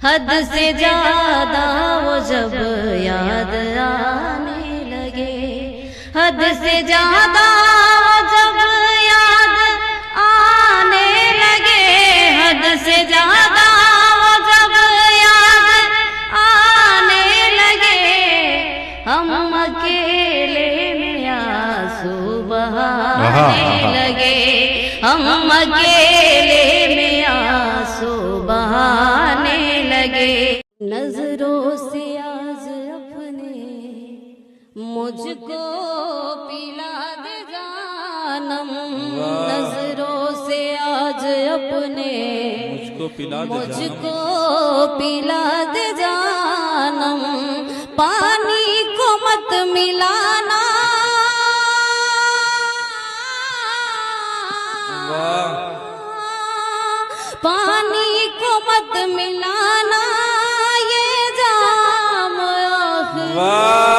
हद से ज्यादा वो जब याद आने लगे, हद से ज्यादा वो जब याद आने लगे, हद से ज्यादा वो जब याद आने लगे, हम अकेले में आंसू बहाने लगे, हम अकेले में आंसू बहाने लगे। नजरों से आज अपने मुझको पिला दे जानम, नजरों से आज अपने मुझको पिला दे जानम, पानी को मत मिलाना, पानी को मत मिलाना, ये जाम आखिर